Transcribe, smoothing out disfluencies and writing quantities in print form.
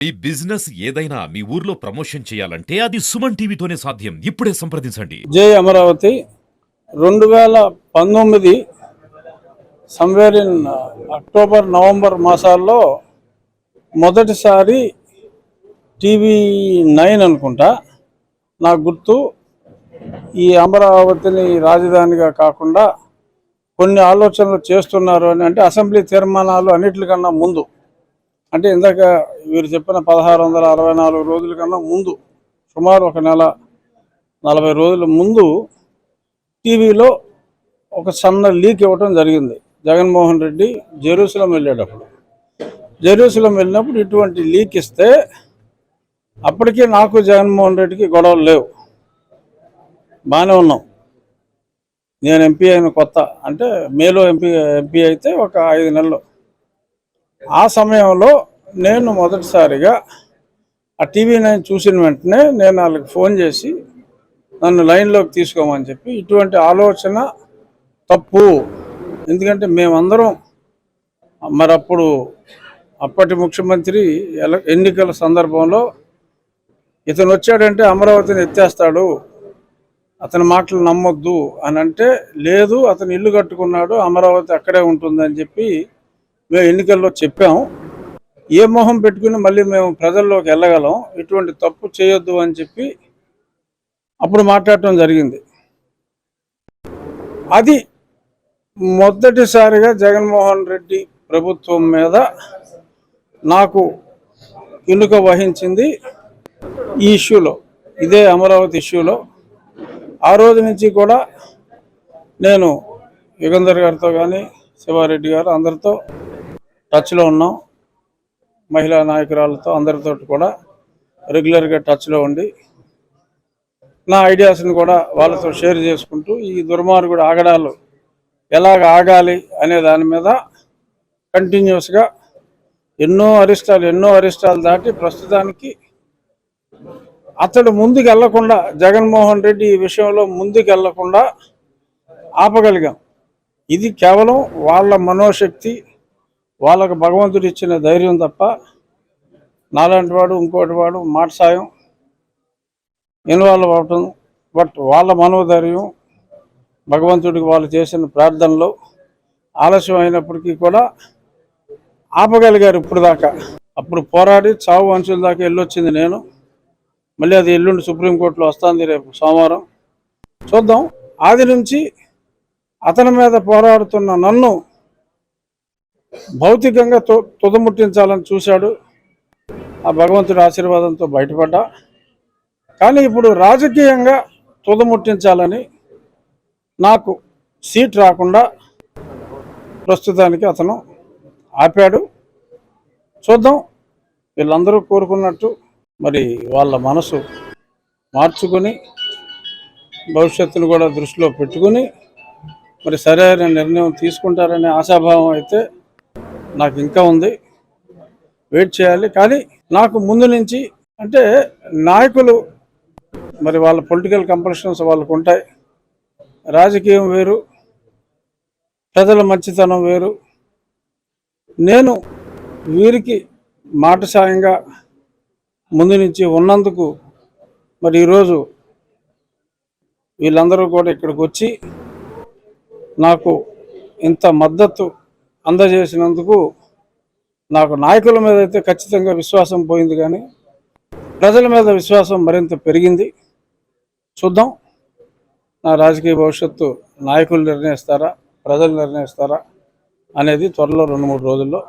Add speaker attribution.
Speaker 1: ఈ బిజినెస్ ఏదైనా మీ ఊర్లో ప్రమోషన్ చేయాలంటే అది సుమన్ టీవీతోనే సాధ్యం. ఇప్పుడే సంప్రదించండి.
Speaker 2: జై Amaravati 2019 somewhere in October November మాసాల్లో మొదటిసారి టీవీ 9 అనుకుంటా నాకు గుర్తు ఈ అమరావతిని రాజధానిగా కాకుండా కొన్ని ఆలోచనలు చేస్తున్నారు అని, అంటే అసెంబ్లీ తీర్మానాలు అన్నిటికన్నా ముందు, అంటే ఇందాక వీరు చెప్పిన 1664 రోజుల కన్నా ముందు, సుమారు ఒక నెల 40 రోజుల ముందు టీవీలో ఒక సన్న లీక్ ఇవ్వటం జరిగింది. జగన్మోహన్ రెడ్డి జెరూసలం వెళ్ళేటప్పుడు, జెరూసలం వెళ్ళినప్పుడు ఇటువంటి లీక్ ఇస్తే అప్పటికే నాకు జగన్మోహన్ రెడ్డికి గొడవలు లేవు, బాగానే ఉన్నాం. నేను ఎంపీ అయిన కొత్త, అంటే మేలో ఎంపీ అయితే ఒక 5 నెలలు. ఆ సమయంలో నేను మొదటిసారిగా ఆ టీవీ 9 చూసిన వెంటనే నేను వాళ్ళకి ఫోన్ చేసి నన్ను లైన్లోకి తీసుకోమని చెప్పి, ఇటువంటి ఆలోచన తప్పు, ఎందుకంటే మేమందరం మరి అప్పటి ముఖ్యమంత్రి ఎన్నికల సందర్భంలో ఇతను వచ్చాడంటే అమరావతిని ఎత్తేస్తాడు, అతని మాటలు నమ్మొద్దు అని అంటే, లేదు అతను ఇల్లు కట్టుకున్నాడు, అమరావతి అక్కడే ఉంటుందని చెప్పి మేము ఎన్నికల్లో చెప్పాము. ఏ మొహం పెట్టుకుని మళ్ళీ మేము ప్రజల్లోకి వెళ్ళగలం, ఇటువంటి తప్పు చేయొద్దు అని చెప్పి అప్పుడు మాట్లాడటం జరిగింది. అది మొదటిసారిగా జగన్మోహన్ రెడ్డి ప్రభుత్వం మీద నాకు కినుక వహించింది ఈ ఇష్యూలో, ఇదే అమరావతి ఇష్యూలో. ఆ రోజు నుంచి కూడా నేను యుగంధర్ గారితో కానీ శివారెడ్డి గారు అందరితో టచ్లో ఉన్నాం. మహిళా నాయకురాలతో అందరితో కూడా రెగ్యులర్గా టచ్లో ఉండి నా ఐడియాస్ని కూడా వాళ్ళతో షేర్ చేసుకుంటూ ఈ దుర్మార్గుడు ఆగడాలు ఎలాగ ఆగాలి అనే దాని మీద కంటిన్యూస్గా ఎన్నో అరిష్టాలు దాటి ప్రస్తుతానికి అతడు ముందుకు వెళ్లకుండా, జగన్మోహన్ రెడ్డి ఈ విషయంలో ముందుకు వెళ్లకుండా ఆపగలిగాం. ఇది కేవలం వాళ్ళ మనోశక్తి, వాళ్ళకు భగవంతుడు ఇచ్చిన ధైర్యం తప్ప నాలాంటి వాడు ఇంకోటి వాడు మాట సాయం ఇన్వాల్వ్ అవటం, బట్ వాళ్ళ మనోధైర్యం, భగవంతుడికి వాళ్ళు చేసిన ప్రార్థనలో ఆలస్యం అయినప్పటికీ కూడా ఆపగలిగారు ఇప్పుడు దాకా. అప్పుడు పోరాడి చావు అంచుల దాకా వెళ్ళొచ్చింది నేను. మళ్ళీ అది ఎల్లుండి సుప్రీంకోర్టులో వస్తుంది, రేపు సోమవారం చూద్దాం. ఆది నుంచి అతని మీద పోరాడుతున్న నన్ను భౌతికంగా తుదముట్టించాలని చూశాడు. ఆ భగవంతుడి ఆశీర్వాదంతో బయటపడ్డా. కానీ ఇప్పుడు రాజకీయంగా తుదముట్టించాలని, నాకు సీట్ రాకుండా ప్రస్తుతానికి అతను ఆపాడు. చూద్దాం, వీళ్ళందరూ కోరుకున్నట్టు మరి వాళ్ళ మనసు మార్చుకొని భవిష్యత్తును కూడా దృష్టిలో పెట్టుకుని మరి సరైన నిర్ణయం తీసుకుంటారనే ఆశాభావం అయితే నాకు ఇంకా ఉంది. వెయిట్ చేయాలి. కానీ నాకు ముందు నుంచి, అంటే నాయకులు మరి వాళ్ళ పొలిటికల్ కంపల్షన్స్ వాళ్ళకు ఉంటాయి. రాజకీయం వేరు, ప్రజల మంచితనం వేరు. నేను వీరికి మాట సాయంగా ముందు నుంచి ఉన్నందుకు మరి ఈరోజు వీళ్ళందరూ కూడా ఇక్కడికి వచ్చి నాకు ఇంత మద్దతు అందజేసినందుకు నాకు నాయకుల మీద అయితే ఖచ్చితంగా విశ్వాసం పోయింది, కానీ ప్రజల మీద విశ్వాసం మరింత పెరిగింది. చూద్దాం, నా రాజకీయ భవిష్యత్తు నాయకులు నిర్ణయిస్తారా, ప్రజలు నిర్ణయిస్తారా అనేది త్వరలో 2-3 రోజుల్లో